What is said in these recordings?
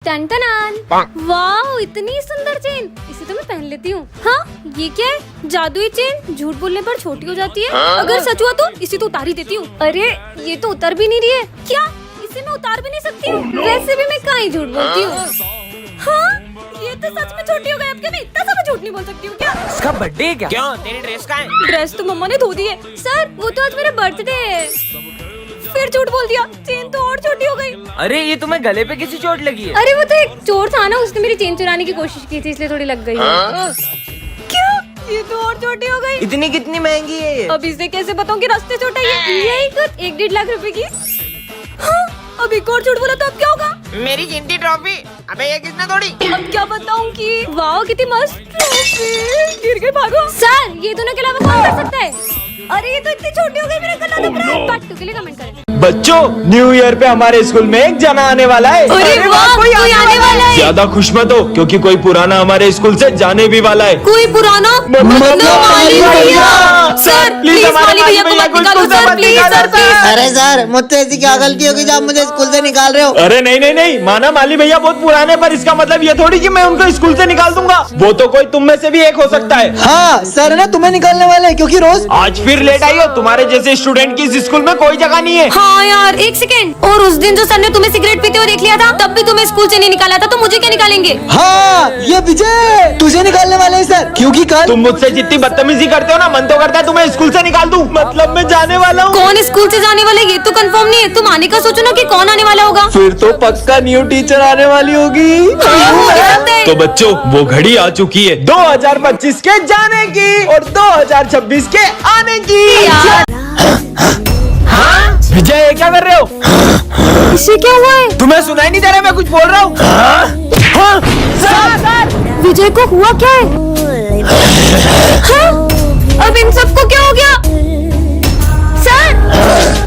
टन-टनान। वाह, इतनी सुंदर चेन, इसे तो मैं पहन लेती हूँ। हाँ, ये क्या है? जादुई चेन झूठ बोलने पर छोटी हो जाती है। अगर सच हुआ तो इसे तो उतार ही देती हूँ। अरे ये तो उतर भी नहीं रही है। क्या इसे मैं उतार भी नहीं सकती हूँ? वैसे भी मैं कहाँ ही झूठ बोलती हूँ। हाँ, ये तो सच में छोटी हो गई। अब क्या मैं इतना सा झूठ नहीं बोल सकती हूँ क्या? इसका बर्थडे है क्या? क्यों, तेरी ड्रेस कहाँ है? ड्रेस तो मम्मा ने धो दी है। सर, वो तो आज मेरा बर्थडे है। फिर झूठ बोल दिया, चेन तो और छोटी हो गई। अरे ये तुम्हें गले पे किसी चोट लगी है? अरे वो तो एक चोर था ना, उसने मेरी चेन चुराने की कोशिश की थी, इसलिए थोड़ी लग गई है। क्या? ये तो और छोटी हो गई। इतनी कितनी महंगी है ये? अब इसे कैसे बताऊं कि रास्ते छोटा है? यही कुछ 1-1.5 लाख रुपए की। हाँ, अब एक और झूठ बोला तो अब क्या होगा? मेरी गिनती ट्रॉफी। अबे ये किसने तोड़ी? अब क्या बताऊं कि वाह कितनी मस्त ट्रॉफी। गिर गई, भागो। सर, ये दोनों के अलावा कौन कर सकता है? अरे ये तो इतनी छोटी हो गई, मेरा गला दब रहा है। पार्ट 2 के लिए कमेंट करें। बच्चों, न्यू ईयर पे हमारे स्कूल में एक जना आने वाला है। अरे वाह, कोई आने वाला है। ज्यादा खुश मत हो, क्योंकि कोई पुराना हमारे स्कूल से जाने भी वाला है। कोई पुराना? माली भैया। सर प्लीज माली भैया को मत निकालो सर, प्लीज सर, प्लीज। अरे सर, मुझसे ऐसी क्या गलती होगी जो आप मुझे स्कूल से निकाल रहे हो? अरे नहीं नहीं नहीं, माना माली भैया बहुत पुराने, पर इसका मतलब ये थोड़ी कि मैं उनको स्कूल से निकाल दूंगा। वो तो कोई तुम में से भी एक हो सकता है। हाँ सर, ना तुम्हें निकालने वाले हैं, क्योंकि रोज आज फिर लेट आई हो। तुम्हारे जैसे स्टूडेंट की इस स्कूल में कोई जगह नहीं है। हाँ यार, एक सेकंड। और उस दिन जो सर ने तुम्हें सिगरेट पीते हुए देख लिया था, तब भी तुम्हें स्कूल से नहीं निकाला था, तो मुझे क्या निकालेंगे? हाँ, ये विजय तुझे निकालने वाले हैं सर, क्योंकि कल तुम मुझसे जितनी बदतमीजी करते हो ना, मन तो करता है तुम्हें स्कूल से निकाल दूं। मतलब मैं जाने वाला हूँ। कौन स्कूल से जाने वाला है ये तो कंफर्म नहीं है। तुम आने का सोचो ना कि कौन आने वाला होगा। फिर तो पक्का न्यू टीचर आने वाली होगी। तो बच्चों, वो घड़ी आ चुकी है 2025 के जाने की और 2026 के आने की। विजय, ये क्या कर रहे हो? इसे क्या हुआ है? तुम्हें सुनाई नहीं दे रहा मैं कुछ बोल रहा हूँ? विजय को हुआ क्या है? हाँ? अब इन सबको क्या हो गया?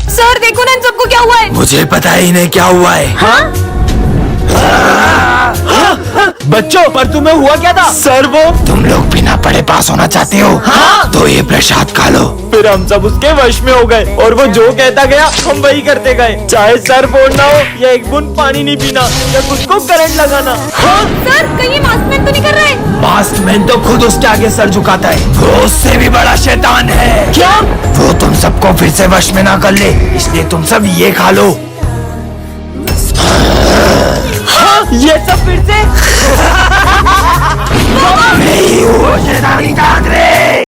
सर देखो ना, इन सबको क्या हुआ है? मुझे पता ही नहीं क्या हुआ है। हाँ? बच्चों, पर तुम्हें हुआ क्या था? सर, वो तुम लोग बिना पढ़े पास होना चाहते हो? हाँ? तो ये प्रसाद खा लो। फिर हम सब उसके वश में हो गए, और वो जो कहता गया हम वही करते गए। चाहे सर फोड़ना हो या एक बूंद पानी नहीं पीना या खुद को करंट लगाना। हाँ? सर कहीं मास्कमैन तो नहीं कर रहा है? मास्कमैन तो खुद उसके आगे सर झुकाता है। वो उससे भी बड़ा शैतान है। क्या? वो तुम सबको फिर से वश में ना कर ले, इसलिए तुम सब ये खा लो। हाँ? ये सब फिर से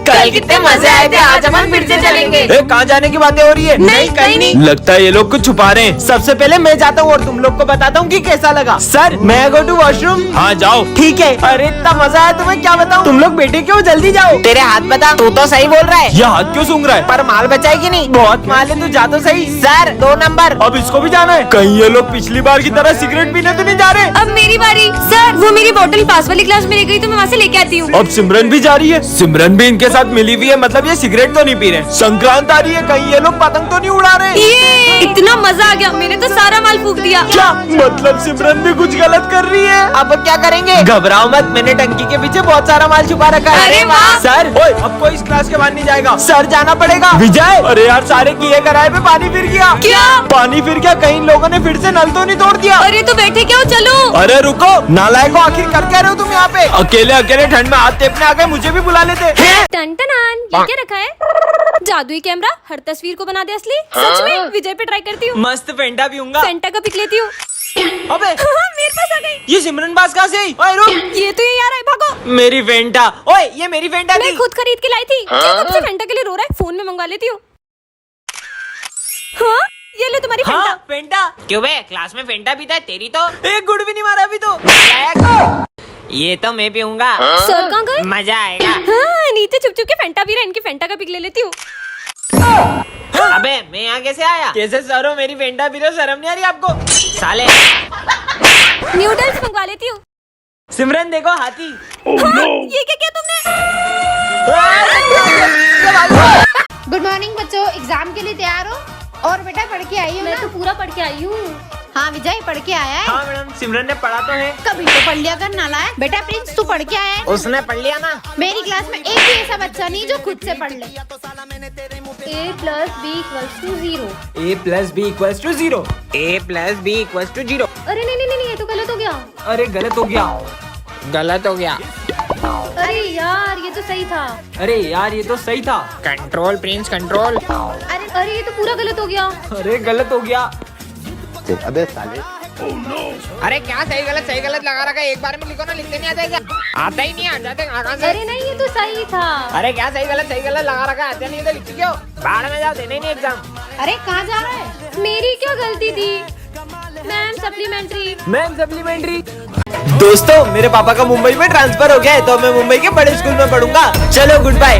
कल कितने मजे आए थे, आज हम फिर से चलेंगे। कहाँ जाने की बातें हो रही है? नहीं, कहीं नहीं। लगता है ये लोग कुछ छुपा रहे हैं। सबसे पहले मैं जाता हूँ और तुम लोग को बताता हूँ कि कैसा लगा। सर, मैं गो टू वॉशरूम। हाँ जाओ। ठीक है। अरे इतना मजा आया, तुम्हें क्या बताऊँ। तुम लोग बेटे क्यों, जल्दी जाओ। तेरे हाथ बता, तू तो सही बोल रहा है। ये हाथ क्यों सूंघ रहा है? पर माल बचा है कि नहीं? बहुत माल है, तू जा तो सही। Sir 2 number. अब इसको भी जाना है? कहीं ये लोग पिछली बार की तरह सिगरेट पीने तो नहीं जा रहे? अब मेरी बारी। सर वो मेरी बोतल पास वाली क्लास में रह गई, तो मैं वहाँ से लेके आती हूँ। अब सिमरन भी जा रही है। सिमरन भी इनके साथ मिली हुई है, मतलब ये सिगरेट तो नहीं पी रहे। संक्रांत आ रही है, कहीं ये लोग पतंग तो नहीं उड़ा रहे? ये इतना मजा आ गया, मैंने तो सारा माल फूक दिया। क्या मतलब सिमरन भी कुछ गलत कर रही है? अब क्या करेंगे? घबराओ मत, मैंने टंकी के पीछे बहुत सारा माल छुपा रखा है। अरे वाह! सर, ओए, अब कोई इस क्लास के बाहर नहीं जाएगा। सर जाना पड़ेगा। विजय, अरे यार, सारे किए कराए पे पानी फिर गया। क्या? पानी फिर गया? कहीं लोगों ने फिर से नल तो नहीं तोड़ दिया? अरे तो बैठे क्या हो, चलो। अरे रुको, नालायको, आखिर कर क्या रहे हो तुम यहाँ पे? अकेले अकेले ठंड में हाथ टेपने आ गए, मुझे भी बुला लेते। टन-टनान, ये क्या रखा है? जादुई कैमरा, हर तस्वीर को बना दे असली। सच में विजय पे ट्राई करती हूँ। मस्त फेंटा भी हूँगा। फेंटा का पिक लेती हूँ। अबे हाँ, मेरे पास आ गई। ये सिमरन बास कहाँ से आई? ओए रुक, ये तो ये यार है, भागो। मेरी फेंटा। ओए, ये मेरी फेंटा मैं थी। खुद खरीद के लाई थी। क्या कब से फेंटा के लिए रो रहा है? फोन में मंगवा लेती हूँ। हाँ, ये ले तुम्हारी फेंटा। हाँ, फेंटा। क्यों बे, क्लास में फेंटा पीता है? तेरी तो एक गुड़ भी नहीं मारा अभी तो। ये तो मैं पीऊंगा। सर कहाँ गए? मजा आएगा। हाँ, नीचे छुप छुप के फेंटा पी रहा है, इनकी फेंटा का पिक ले लेती हूँ। अबे मैं यहाँ कैसे आया? कैसे सर हो, मेरी फेंटा पी रहे हो, शर्म नहीं आ रही आपको? साले नूडल्स मंगवा लेती हूँ। सिमरन देखो, हाथी। हाँ, ये क्या किया तुमने? गुड मॉर्निंग बच्चों, एग्जाम के लिए तैयार हो? और बेटा पढ़ के आई हो मैं ना? तो पूरा पढ़ के आई हूँ। हाँ विजय पढ़ के आया है। हाँ मैडम, सिमरन ने पढ़ा तो है। कभी तो पढ़ लिया कर, नालायक। बेटा प्रिंस, तू पढ़ के आया है? उसने पढ़ लिया ना। मेरी क्लास में एक भी ऐसा बच्चा नहीं जो खुद से पढ़ ले। A plus B equals to 0। A plus B equals to 0। A plus B equals to 0। अरे नहीं ये तो गलत हो गया। अरे गलत हो गया। गलत हो गया। अरे यार ये तो सही था। अरे यार ये तो सही था। Control Prince control. अरे ये तो पूरा गलत हो गया। अरे गलत हो गया। अबे साले। अरे क्या सही गलत लगा रखा है, एक बार में लिखो ना, लिखते नहीं आता क्या? आता ही नहीं, आ जाते कहाँ से? अरे नहीं ये तो सही था। अरे क्या सही गलत लगा रखा है, आता नहीं तो लिखती क्यों? बाहर में जाओ, देने ही नहीं एग्जाम। अरे कहाँ जा रहा है? मेरी क्या गलती थी? Ma'am supplementary. Ma'am supplementary. दोस्तों मेरे पापा का मुंबई में ट्रांसफर हो गया है तो मैं मुंबई के बड़े स्कूल में पढ़ूंगा। चलो गुड बाय।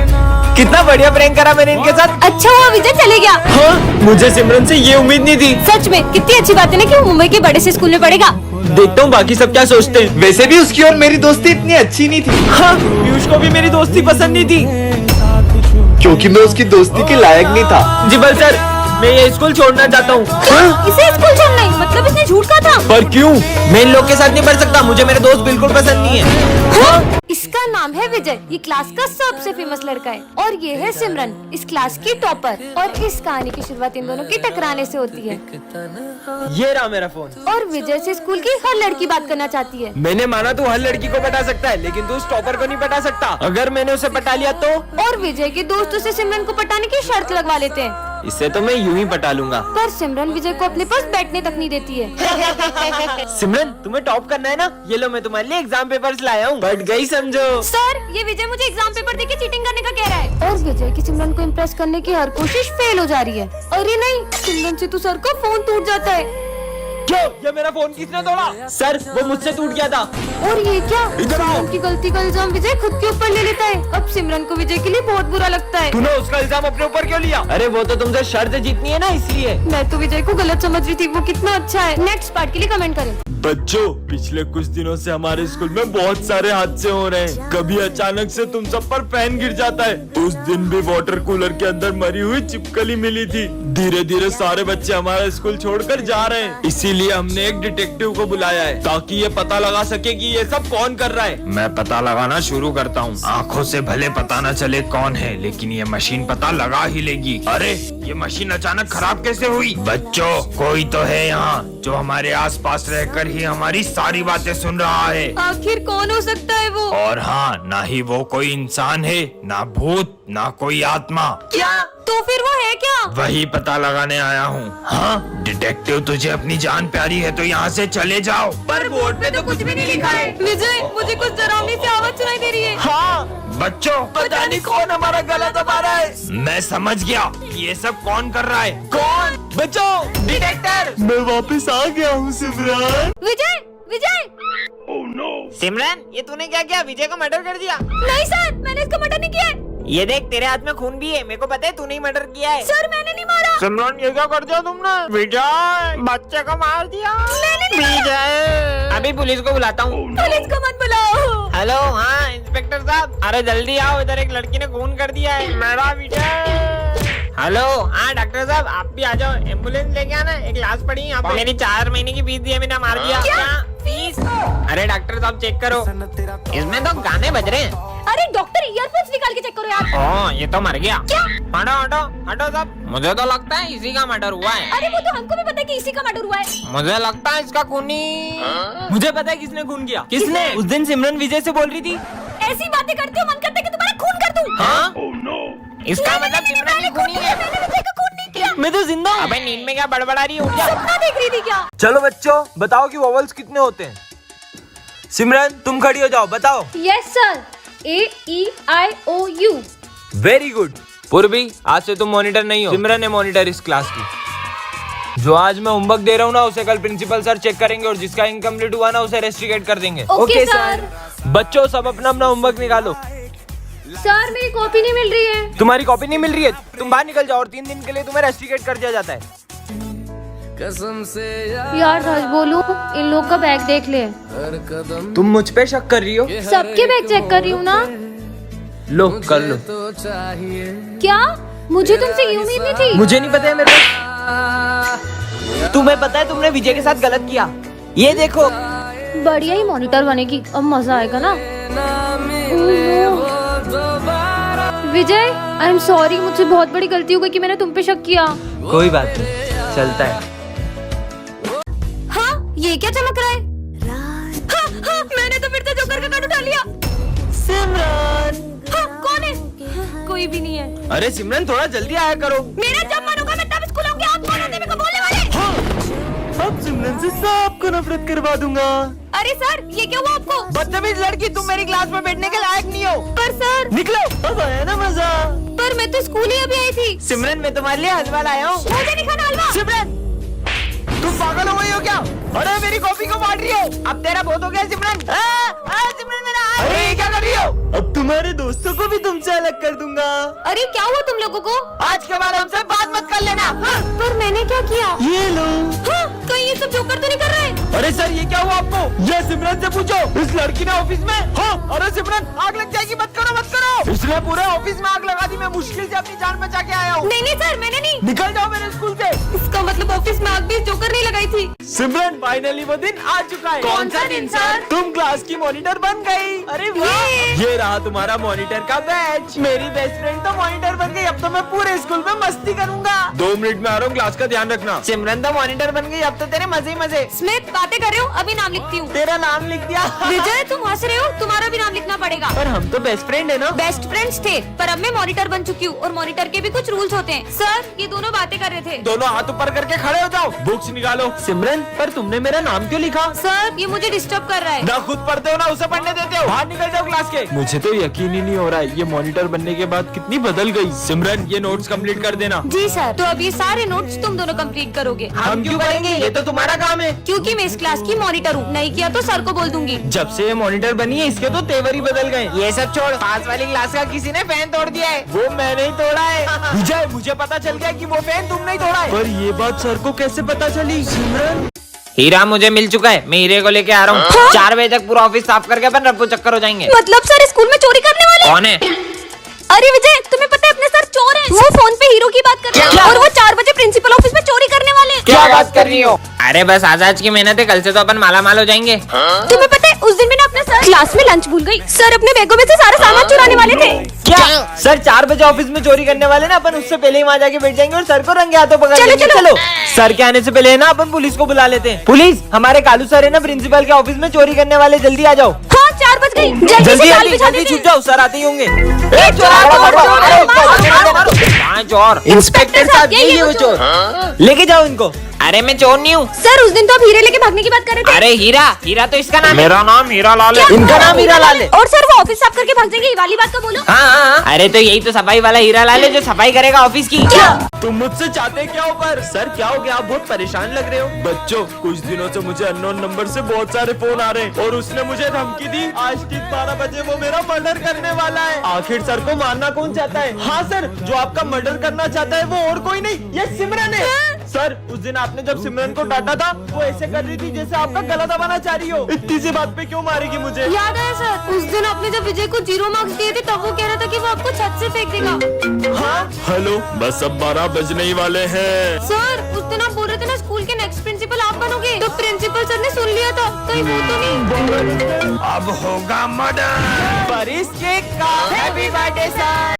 कितना बढ़िया प्रैंक करा मैंने इनके साथ। अच्छा हुआ विजय चले गया। हाँ, मुझे सिमरन से ये उम्मीद नहीं थी। सच में कितनी अच्छी बात है ना कि वो मुंबई के बड़े से स्कूल में पढ़ेगा। देखता हूँ बाकी सब क्या सोचते हैं। वैसे भी उसकी और मेरी दोस्ती इतनी अच्छी नहीं थी, हाँ, पीयूष को भी मेरी दोस्ती पसंद नहीं थी क्योंकि मैं उसकी दोस्ती के लायक नहीं था। जिबल सर मैं ये स्कूल छोड़ना चाहता हूँ। इसे स्कूल छोड़ना ही मतलब इसने झूठ कहा था। पर क्यों? मैं इन लोग के साथ नहीं पढ़ सकता, मुझे मेरे दोस्त बिल्कुल पसंद नहीं है। इसका नाम है विजय, ये क्लास का सबसे फेमस लड़का है और ये है सिमरन, इस क्लास की टॉपर। और इस कहानी की शुरुआत इन दोनों की टकराने से होती है। ये रहा मेरा फोन। और विजय से स्कूल की हर लड़की बात करना चाहती है। मैंने माना तू हर लड़की को पटा सकता है लेकिन तू उस टॉपर को नहीं पटा सकता। अगर मैंने उसे पटा लिया तो? और विजय के दोस्त उसे सिमरन को पटाने की शर्त लगवा लेते हैं। इससे तो मैं यूं ही पटा लूंगा। पर सिमरन विजय को अपने पास बैठने तक नहीं देती है। सिमरन तुम्हें टॉप करना है ना, ये लो मैं तुम्हारे लिए एग्जाम पेपर्स लाया हूँ। बढ़ गई समझो। सर ये विजय मुझे एग्जाम पेपर देके चीटिंग करने का कह रहा है और विजय की सिमरन को इम्प्रेस करने की हर कोशिश फेल हो जा रही है। अरे नहीं, सिमरन से तो सर का फोन टूट जाता है। क्यों? ये मेरा फोन किसने तोड़ा? सर वो मुझसे टूट गया था। और ये क्या? इधर आओ। सिमरन की गलती का इल्जाम विजय खुद के ऊपर ले लेता है। अब सिमरन को विजय के लिए बहुत बुरा लगता है। तूने उसका इल्जाम अपने ऊपर क्यों लिया? अरे वो तो तुमसे शर्त जीतनी है ना इसलिए। मैं तो विजय को गलत समझ रही थी, वो कितना अच्छा है। नेक्स्ट पार्ट के लिए कमेंट करें। बच्चों पिछले कुछ दिनों से हमारे स्कूल में बहुत सारे हादसे हो रहे हैं। कभी अचानक से तुम सब पर फैन गिर जाता है। उस दिन भी वाटर कूलर के अंदर मरी हुई छिपकली मिली थी। धीरे धीरे सारे बच्चे हमारा स्कूल छोड़कर जा रहे हैं, इसीलिए हमने एक डिटेक्टिव को बुलाया है ताकि ये पता लगा सके कि ये सब कौन कर रहा है। मैं पता लगाना शुरू करता हूँ। आँखों से भले पता न चले कौन है लेकिन ये मशीन पता लगा ही लेगी। अरे ये मशीन अचानक खराब कैसे हुई? बच्चों कोई तो है यहाँ जो हमारे आसपास रहकर ही हमारी सारी बातें सुन रहा है। आखिर कौन हो सकता है वो? और हाँ, ना ही वो कोई इंसान है, ना भूत, ना कोई आत्मा। क्या? तो फिर वो है क्या? वही पता लगाने आया हूँ। हाँ डिटेक्टिव तुझे अपनी जान प्यारी है तो यहाँ से चले जाओ। पर बोर्ड पे तो कुछ भी नहीं लिखा है। विजय मुझे कुछ डरावनी सी आवाज सुनाई दे रही है। हाँ बच्चों पता नहीं कौन हमारा गला दबा रहा है। मैं समझ गया ये सब कौन कर रहा है। कौन? बच्चों डिटेक्टर। मैं वापस आ गया हूँ सिमरन। विजय विजय। सिमरन ये तूने क्या किया? विजय को मर्डर कर दिया? नहीं सर, मैंने इसको मर्डर नहीं किया है। ये देख तेरे हाथ में खून भी है, मेरे को पता है तूने ही मर्डर किया है। सर मैंने नहीं मारा। सिमरन ये क्या कर दिया तुमने? विजय बच्चे को मार दिया। मैंने नहीं विजय अभी पुलिस को बुलाता हूँ। पुलिस को मत बुलाओ। हेलो हाँ इंस्पेक्टर साहब, अरे जल्दी आओ, इधर एक लड़की ने खून कर दिया है, मेरा विजय। हेलो हाँ डॉक्टर साहब आप भी आ जाओ, एम्बुलेंस लेके आना, एक लाश पड़ी यहाँ पे। मेरी 4 महीने की फीस दी है, मैंने मार दिया। क्या? फीस? अरे डॉक्टर साहब चेक करो, इसमें तो गाने बज रहे हैं। अरे डॉक्टर ईयरफोन्स निकाल के चेक करो यार। ओह ये तो मर गया। क्या? हटो हटो हटो साहब, मुझे तो लगता है इसी का मर्डर हुआ है। अरे वो तो हमको भी पता है कि इसी का मर्डर हुआ है। मुझे लगता है इसका खूनी। मुझे पता है किसने खून किया। किसने? उस दिन सिमरन विजय से बोल रही थी ऐसी बातें करते हो मन करता है कि तुम्हारा खून कर दूं। हाँ इसका मतलब सिमरन ही खूनी है। मैंने विजय का खून नहीं किया। मैं तो जिंदा हूँ। अबे नींद में क्या बड़बड़ा रही है? उठ जा। सपना देख रही थी क्या? चलो बच्चों बताओ कि वॉवल्स कितने होते हैं। सिमरन तुम खड़ी हो जाओ, बताओ। Yes sir, AEIOU। Very good. पूर्वी आज से तुम मॉनिटर नहीं हो, सिमरन है मॉनिटर इस क्लास की। जो आज मैं होमवर्क दे रहा हूँ ना उसे कल प्रिंसिपल सर चेक करेंगे और जिसका इनकम्प्लीट हुआ ना उसे रेस्ट्रिकेट कर देंगे। Okay sir. बच्चों सब अपना अपना होमवर्क निकालो। सर मेरी कॉपी नहीं मिल रही है। तुम्हारी कॉपी नहीं मिल रही है? तुम बाहर निकल जाओ और 3 दिन के लिए तुम्हें रेस्ट्रिकेट कर दिया जाता है। यार सच बोलूं, इन लोग का बैग देख ले। तुम मुझ पे शक कर रही हो? सबके बैग चेक कर रही हूँ ना। लो कर लो। क्या? मुझे तुमसे ये उम्मीद नहीं थी। मुझे नहीं पता है मेरे तुम्हें पता है तुमने विजय के साथ गलत किया। ये देखो बढ़िया ही मॉनिटर बनेगी, अब मजा आएगा ना। विजय, आई एम सॉरी, मुझसे बहुत बड़ी गलती हो गई कि मैंने तुम पे शक किया। कोई बात नहीं, चलता है। हाँ, ये क्या चमक रहा है? हाँ, हाँ, मैंने तो फिर से जोकर का कार्ड उठा लिया। सिमरन, हाँ, कौन है? हाँ, कोई भी नहीं है। अरे सिमरन थोड़ा जल्दी आया करो। मेरा जब मन होगा मैं तब स्कूल आऊंगी। आप कौन होते हैं मेरे को बोलने वाले? अब सिमरन से सबको नफरत करवा दूंगा। अरे सर, ये क्या हुआ आपको? बदतमीज लड़की, तुम मेरी क्लास में बैठने के लायक नहीं हो। पर सर, निकलो, अब आया ना मजा। पर मैं तो स्कूल ही अभी आई थी। सिमरन, मैं तुम्हारे लिए हलवा लाया हूँ। मुझे नहीं खाना हलवा। सिमरन, तुम पागल हो गई हो क्या? अरे मेरी कॉफी को बांट रही हो। अब तेरा बहुत हो गया सिमरन। सिमरन मेरा हाथ। अरे ये क्या कर रही हो? अब तुम्हारे दोस्तों को भी तुमसे अलग कर दूंगा। अरे क्या हुआ तुम लोगों को? आज के बाद हमसे बात मत कर लेना। हाँ, पर मैंने क्या किया? ये लो। हाँ, कहीं ये सब जोकर तो नहीं कर रहे? अरे सर, ये क्या हुआ आपको? ये सिमरन से पूछो। इस लड़की ने ऑफिस में। हाँ, अरे सिमरन, आग लग जाएगी, मत करो मत करो। इसने पूरे ऑफिस में आग लगा दी। मैं मुश्किल से अपनी जान बचा के आया हूँ। नहीं नहीं सर, मैंने नहीं। निकल जाओ मेरे स्कूल से। इसका मतलब ऑफिस में आग भी जोकर नहीं लगाई थी। सिमरन, फाइनली वो दिन आ चुका है। कौन सा दिन सर? तुम क्लास की मॉनिटर बन गई। अरे वाह, ये रहा तुम्हारा मॉनिटर का बैच। मेरी बेस्ट फ्रेंड तो मॉनिटर बन गई। अब तो मैं पूरे स्कूल में मस्ती करूंगा। 2 मिनट में आ रहा हूँ, क्लास का ध्यान रखना। सिमरन तो मॉनिटर बन गई, अब तो तेरे मजे ही मजे। स्मिथ, बातें कर रहे हो? अभी नाम लिखती हूँ। तेरा नाम लिख दिया। विजय, तुम हंस रहे हो? तुम्हारा भी नाम लिखना पड़ेगा। पर हम तो बेस्ट फ्रेंड है ना। बेस्ट फ्रेंड्स थे, पर अब मैं मॉनिटर बन चुकी हूँ और मॉनिटर के भी कुछ रूल्स होते हैं। सर, ये दोनों बातें कर रहे थे। दोनों हाथ ऊपर करके खड़े हो जाओ। बुक्स निकालो। सिमरन, पर तुमने मेरा नाम क्यों लिखा? सर, ये मुझे डिस्टर्ब कर रहा है। ना खुद पढ़ते हो ना उसे पढ़ने देते हो। बाहर निकल जाओ क्लास के। मुझे तो यकीन ही नहीं हो रहा है, ये मॉनिटर बनने के बाद कितनी बदल गई। सिमरन, ये नोट्स कंप्लीट कर देना। जी सर। तो अब ये सारे नोट्स तुम दोनों कंप्लीट करोगे। हम क्यों करेंगे? ये तो तुम्हारा काम है। क्योंकि मैं इस क्लास की मॉनिटर हूँ। नहीं किया तो सर को बोल दूंगी। जब से ये मॉनिटर बनी है, इसके तो तेवर ही बदल गए। ये सब छोड़, पास वाली क्लास का किसी ने फैन तोड़ दिया है। वो मैंने ही तोड़ा है। विजय, मुझे पता चल गया कि वो फैन तुमने ही तोड़ा है। पर ये बात सर को कैसे पता चली? सिमरन, हीरा मुझे मिल चुका है। मैं हीरे को लेके आ रहा हूँ। 4 बजे तक पूरा ऑफिस साफ करके अपन रफू चक्कर हो जाएंगे। मतलब सर स्कूल में चोरी करने वाले? कौन है? अरे विजय, तुम्हें पता है अपने सर चोर हैं। वो फोन पे हीरो की बात कर रहे हैं और वो 4 बजे प्रिंसिपल ऑफिस में चोरी करने वाले हैं। क्या बात कर रही हो? अरे बस आज की मेहनत है, कल से तो अपन माला माल हो जाएंगे। तुम्हें पता है उस दिन मैंने अपना सर क्लास में लंच भूल गई। सर अपने बैगों में से सारा सामान चुराने वाले थे। क्या सर 4 बजे ऑफिस में चोरी करने वाले ना? अपन उससे पहले ही वहाँ जाके बैठ जाएंगे और सर को रंगे हाथों पकड़ चलो, लेंगे। चलो। सर के आने से पहले है ना अपन पुलिस को बुला लेते हैं। पुलिस, हमारे कालू सर है ना प्रिंसिपल के ऑफिस में चोरी करने वाले, जल्दी आ जाओ। हाँ, 4 बज गई। जल्दी से जाल बिछा देते हैं। छुप जाओ, सर आते ही होंगे। कहाँ चोर? इंस्पेक्टर साहब, यही है वो चोर। लेके जाओ इनको। अरे मैं चोर नहीं हूँ। सर, उस दिन तो आप हीरे लेके भागने की बात कर रहे थे। अरे हीरा, हीरा तो इसका नाम है। मेरा नाम हीरा लाल है। इनका नाम हीरा लाल है। और सर वो ऑफिस साफ करके भाग जाएंगे, ये वाली बात तो बोलो। हाँ, अरे तो यही तो सफाई वाला हीरा लाल है जो सफाई करेगा ऑफिस की। क्या? तुम मुझसे चाहते क्या हो? पर सर क्या हो गया? आप बहुत परेशान लग रहे हो। बच्चों, कुछ दिनों से मुझे अननोन नंबर से बहुत सारे फोन आ रहे हैं और उसने मुझे धमकी दी आज ठीक 12 बजे वो मेरा मर्डर करने वाला है। आखिर सर को मारना कौन चाहता है? हाँ सर, जो आपका मर्डर करना चाहता है वो और कोई नहीं, ये सिमरन है। सर, उस दिन आपने जब सिमरन को डांटा था, वो ऐसे कर रही थी जैसे आपका गला दबाना चाह रही हो। इतनी सी बात पे क्यों मारेगी मुझे? याद है सर, उस दिन आपने जब विजय को 0 मार्क्स दिए थे तब वो कह रहा था कि वो आपको छत से फेंक देगा। हाँ, हेलो, बस अब 12 बजने ही वाले हैं। सर, उस दिन आप बोल रहे थे ना स्कूल के नेक्स्ट प्रिंसिपल आप बनोगे, तो प्रिंसिपल सर ने सुन लिया था। कहीं वो तो नहीं? अब होगा मर्डर। पर इस केक का हैप्पी बर्थडे सर।